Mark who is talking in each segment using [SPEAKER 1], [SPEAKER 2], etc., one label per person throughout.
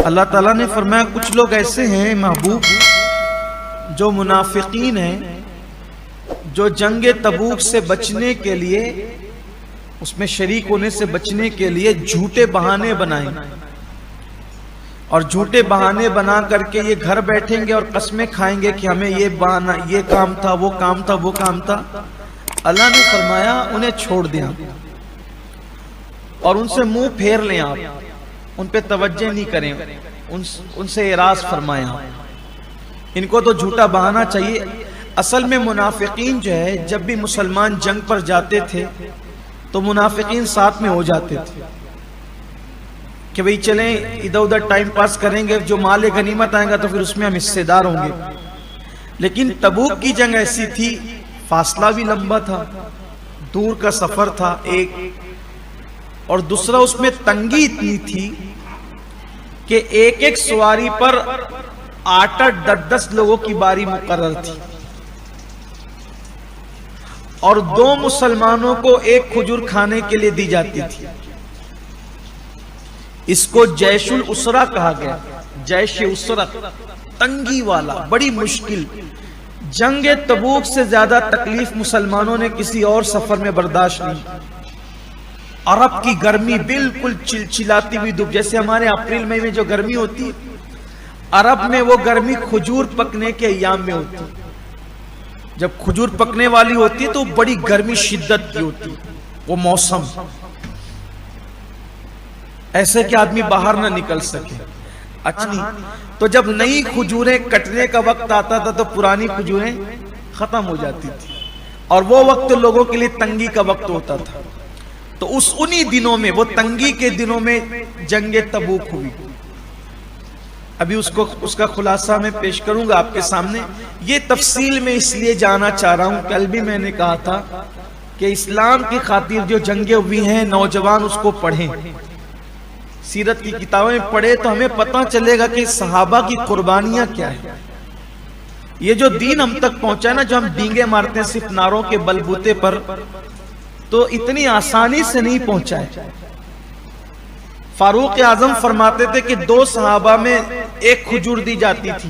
[SPEAKER 1] اللہ تعالیٰ نے فرمایا کچھ لوگ ایسے ہیں محبوب جو منافقین ہیں، جو جنگ تبوک سے بچنے کے لیے، اس میں شریک ہونے سے بچنے کے لیے جھوٹے بہانے بنائیں، اور جھوٹے بہانے بنا کر کے یہ گھر بیٹھیں گے اور قسمیں کھائیں گے کہ ہمیں یہ بہانا، یہ کام تھا، وہ کام تھا، وہ کام تھا۔ اللہ نے فرمایا انہیں چھوڑ دیں اور ان سے منہ پھیر لیں، آپ ان پہ توجہ نہیں کریں، ان سے اعراض فرمایا۔ ان کو تو جھوٹا بہانا چاہیے۔ اصل میں منافقین جو ہے جب بھی مسلمان جنگ پر جاتے تھے تو منافقین ساتھ میں ہو جاتے تھے کہ بھئی چلیں ادھر ادھر ٹائم پاس کریں گے، جو مال غنیمت آئے گا تو پھر اس میں ہم حصے دار ہوں گے۔ لیکن تبوک کی جنگ ایسی تھی، فاصلہ بھی لمبا تھا، دور کا سفر تھا ایک، اور دوسرا اس میں تنگی اتنی تھی کہ ایک ایک سواری پر 8-8 10-10 لوگوں کی باری مقرر تھی، اور 2 مسلمانوں کو ایک کھجور کھانے کے لیے دی جاتی تھی۔ اس کو جیش الاسرہ کہا گیا، جیش اسرہ، تنگی والا، بڑی مشکل۔ جنگ تبوک سے زیادہ تکلیف مسلمانوں نے کسی اور سفر میں برداشت نہیں۔ عرب کی گرمی بالکل چلچلاتی ہوئی دھوپ، جیسے ہمارے اپریل مئی میں جو گرمی ہوتی، عرب میں وہ گرمی کھجور پکنے کے ایام میں ہوتی۔ جب کھجور پکنے والی ہوتی ہے تو بڑی گرمی شدت کی ہوتی، وہ موسم ایسے کہ آدمی باہر نہ نکل سکے۔ اچھا، تو جب نئی کھجوریں کٹنے کا وقت آتا تھا تو پرانی کھجوریں ختم ہو جاتی تھی، اور وہ وقت لوگوں کے لیے تنگی کا وقت ہوتا تھا۔ تو انہی دنوں میں، وہ تنگی کے دنوں میں جنگ تبوک ہوئی۔ ابھی اس کا خلاصہ میں پیش کروں گا آپ کے سامنے۔ یہ تفصیل میں اس لیے جانا چاہ رہا ہوں، کل بھی میں نے کہا تھا کہ اسلام کی خاطر جو جنگیں ہوئی ہیں، نوجوان اس کو پڑھیں، سیرت کی کتابیں پڑھیں، تو ہمیں پتہ چلے گا کہ صحابہ کی قربانیاں کیا ہیں۔ یہ جو دین ہم تک پہنچا ہے نا، جو ہم ڈینگے مارتے ہیں صرف نعروں کے بلبوتے پر، تو اتنی آسانی سے نہیں پہنچا ہے۔ فاروق اعظم فرماتے تھے کہ 2 صحابہ میں ایک کھجور دی جاتی تھی،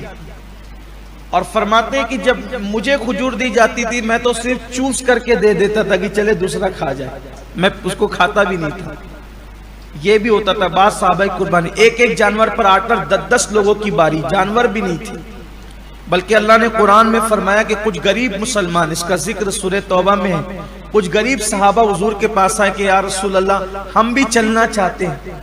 [SPEAKER 1] اور فرماتے ہیں کہ جب مجھے کھجور دی جاتی تھی میں تو صرف چوس کر کے دے دیتا تھا کہ چلے دوسرا کھا جائے، میں اس کو کھاتا بھی نہیں تھا۔ یہ بھی ہوتا تھا بعض صحابہ کی قربانی۔ ایک ایک جانور پر 8-8 10-10 لوگوں کی باری، جانور بھی نہیں تھی، بلکہ اللہ نے قرآن میں فرمایا کہ کچھ غریب مسلمان، اس کا ذکر سورہ توبہ میں ہے، کچھ غریب صحابہ حضور کے پاس آئے کہ یا رسول اللہ ہم بھی چلنا چاہتے ہیں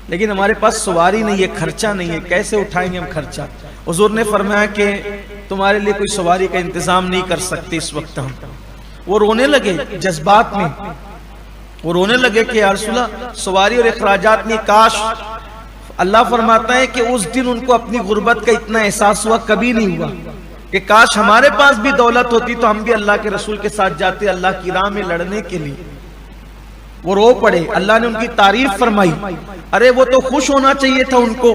[SPEAKER 1] لیکن ہمارے پاس سواری نہیں ہے، خرچہ نہیں ہے، کیسے اٹھائیں گے ہم خرچہ؟ حضور نے فرمایا کہ تمہارے لیے کوئی سواری کا انتظام نہیں کر سکتے اس وقت ہم۔ وہ رونے لگے جذبات میں، وہ رونے لگے کہ یا رسول اللہ سواری اور اخراجات نہیں، کاش۔ اللہ فرماتا ہے کہ اس دن ان کو اپنی غربت کا اتنا احساس ہوا، کبھی نہیں ہوا، کہ کاش ہمارے پاس بھی دولت ہوتی تو ہم بھی اللہ کے رسول کے ساتھ جاتے اللہ کی راہ میں لڑنے کے لیے۔ وہ رو پڑے، اللہ نے ان کی تعریف فرمائی۔ ارے وہ تو خوش ہونا چاہیے تھا ان کو،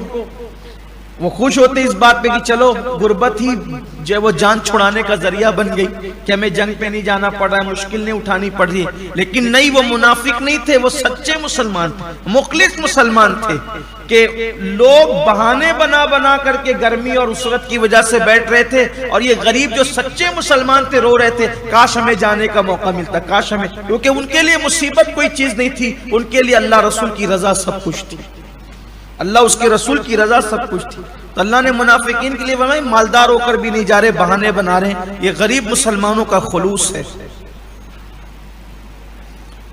[SPEAKER 1] وہ خوش ہوتے اس بات پہ کہ چلو غربت ہی جو وہ جان چھڑانے کا ذریعہ بن گئی کہ ہمیں جنگ پہ نہیں جانا پڑ رہا ہے، مشکل نہیں اٹھانی پڑ رہی ہے۔ لیکن نہیں، وہ منافق نہیں تھے، وہ سچے مسلمان تھے، مخلص مسلمان تھے، کہ لوگ بہانے بنا بنا کر کے گرمی اور اسرت کی وجہ سے بیٹھ رہے تھے، اور یہ غریب جو سچے مسلمان تھے رو رہے تھے کاش ہمیں جانے کا موقع ملتا، کاش ہمیں، کیونکہ ان کے لیے مصیبت کوئی چیز نہیں تھی، ان کے لیے اللہ رسول کی رضا سب کچھ تھی، اللہ اس کے رسول کی رضا سب کچھ تھی۔ تو اللہ نے منافقین کے لیے فرمایا مالدار ہو کر بھی نہیں جا رہے، بہانے بنا رہے ہیں۔ یہ غریب مسلمانوں کا خلوص ہے،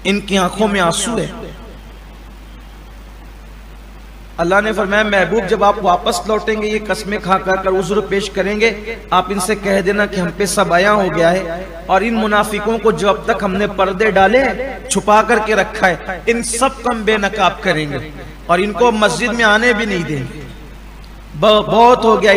[SPEAKER 1] ان کی آنکھوں میں آنسو ہے۔ اللہ نے فرمایا محبوب جب آپ واپس لوٹیں گے یہ قسمیں کھا کر عذر پیش کریں گے، آپ ان سے کہہ دینا کہ ہم پہ سب عیاں ہو گیا ہے، اور ان منافقوں کو جو اب تک ہم نے پردے ڈالے چھپا کر کے رکھا ہے ان سب کو ہم بے نقاب کریں گے، اور ان کو مسجد میں آنے بھی نہیں دیں گے۔ بہت ہو گیا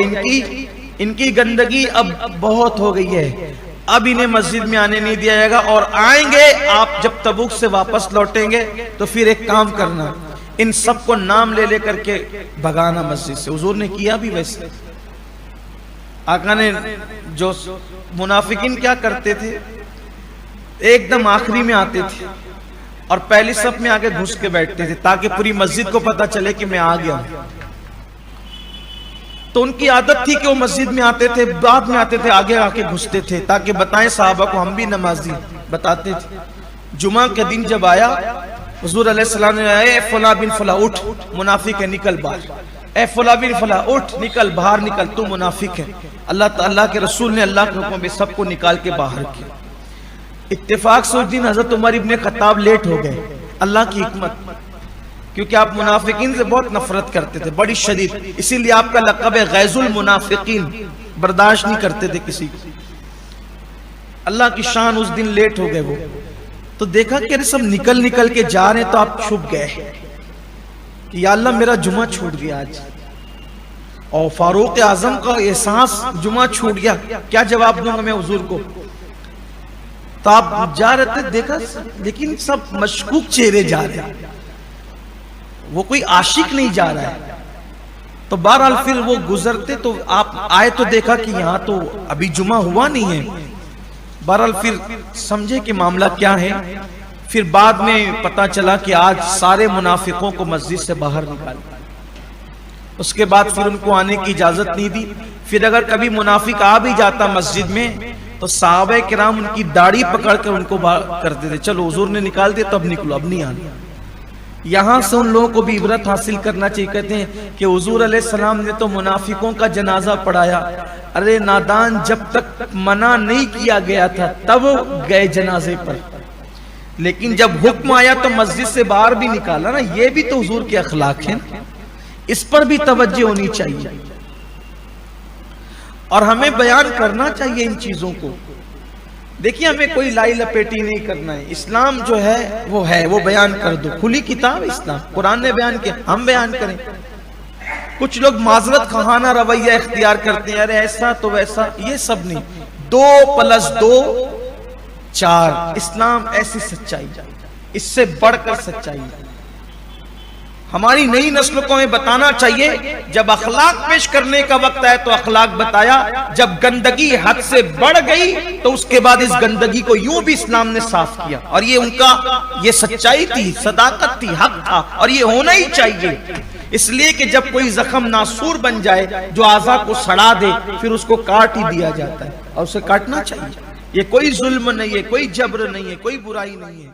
[SPEAKER 1] ان کی گندگی، اب بہت ہو گئی ہے، اب انہیں مسجد میں آنے نہیں دیا جائے گا، اور آئیں گے آپ جب تبوک سے واپس لوٹیں گے تو پھر ایک کام کرنا، ان سب کو نام لے کر کے بھگانا مسجد سے۔ حضور نے کیا بھی ویسے۔ آقا نے جو منافقین کیا کرتے تھے، ایک دم آخری میں آتے تھے اور پہلی صف میں آگے گھس کے بیٹھتے تھے تاکہ پوری مسجد کو پتا چلے کہ میں آ گیا ہوں۔ تو ان کی عادت تھی کہ وہ مسجد میں آتے تھے، بعد میں آتے تھے، آگے آ کے گھستے تھے تاکہ بتائیں صحابہ کو ہم بھی نمازی، بتاتے تھے۔ جمعہ کے دن جب آیا حضور علیہ السلام نے اے فلاں بن فلاں اٹھ، منافق ہے نکل باہر، اے فلاں بن فلاں اٹھ نکل باہر، نکل تو منافق ہے۔ اللہ کے رسول نے اللہ کے حکم پہ سب کو نکال کے باہر کیا۔ اتفاق سے اس دن حضرت عمر ابن خطاب لیٹ ہو گئے، اللہ کی حکمت، کیونکہ آپ منافقین سے بہت نفرت کرتے تھے، بڑی شدید، اسی لیے آپ کا لقب ہے غیظ المنافقین، برداشت نہیں کرتے تھے کسی کو۔ اللہ کی شان، اس دن لیٹ ہو گئے وہ، تو دیکھا کہ سب نکل کے جا رہے ہیں، تو آپ چھپ گئے کہ یا اللہ میرا جمعہ چھوٹ گیا آج، اور فاروق اعظم کا احساس جمعہ چھوٹ گیا، کیا جواب دوں گا میں حضور کو؟ تو آپ جا رہے تھے، دیکھا لیکن سب مشکوک چہرے جا رہے ہیں، وہ کوئی عاشق نہیں جا رہا ہے۔ تو بہرحال پھر وہ گزرتے تو آپ آئے تو دیکھا کہ یہاں تو ابھی جمعہ ہوا نہیں ہے۔ بہرحال پھر سمجھے کہ معاملہ کیا ہے، پھر بعد میں پتا چلا کہ آج سارے منافقوں کو مسجد سے باہر نکالا، اس کے بعد پھر ان کو آنے کی اجازت نہیں دی۔ پھر اگر کبھی منافق آ بھی جاتا مسجد میں تو صحابہ کرام ان کی داڑھی پکڑ کر ان کو باہر کرتے تھے، چلو حضور نے نکال دیا تو اب نکلو، اب نہیں آنا۔ یہاں سے ان لوگوں کو بھی عبرت حاصل کرنا چاہیے۔ کہتے ہیں کہ حضور علیہ السلام نے تو منافقوں کا جنازہ پڑھایا، ارے نادان، جب تک منع نہیں کیا گیا تھا تب گئے جنازے پر، لیکن جب حکم آیا تو مسجد سے باہر بھی نکالا نا، یہ بھی تو حضور کے اخلاق ہیں، اس پر بھی توجہ ہونی چاہیے اور ہمیں بیان کرنا چاہیے ان چیزوں کو۔ دیکھیے ہمیں کوئی لائی لپیٹی نہیں کرنا ہے، اسلام جو ہے وہ بیان کر دو، کھلی کتاب اسلام، قرآن نے بیان کیا، ہم بیان کریں۔ کچھ لوگ معذرت خواہانہ رویہ اختیار کرتے ہیں، ارے ایسا تو ویسا، یہ سب نہیں، 2+2 4، اسلام ایسی سچائی، اس سے بڑھ کر سچائی۔ ہماری نئی نسلوں کو ہمیں بتانا چاہیے، جب اخلاق پیش کرنے کا وقت آئے تو اخلاق بتایا، جب گندگی حد سے بڑھ گئی تو اس کے بعد اس گندگی کو یوں بھی اسلام نے صاف کیا، اور یہ ان کا یہ سچائی تھی، صداقت تھی، حق تھا، اور یہ ہونا ہی چاہیے۔ اس لیے کہ جب کوئی زخم ناسور بن جائے جو اعضاء کو سڑا دے، پھر اس کو کاٹ ہی دیا جاتا ہے، اور اسے کاٹنا چاہیے۔ یہ کوئی ظلم نہیں ہے، کوئی جبر نہیں ہے، کوئی برائی نہیں ہے۔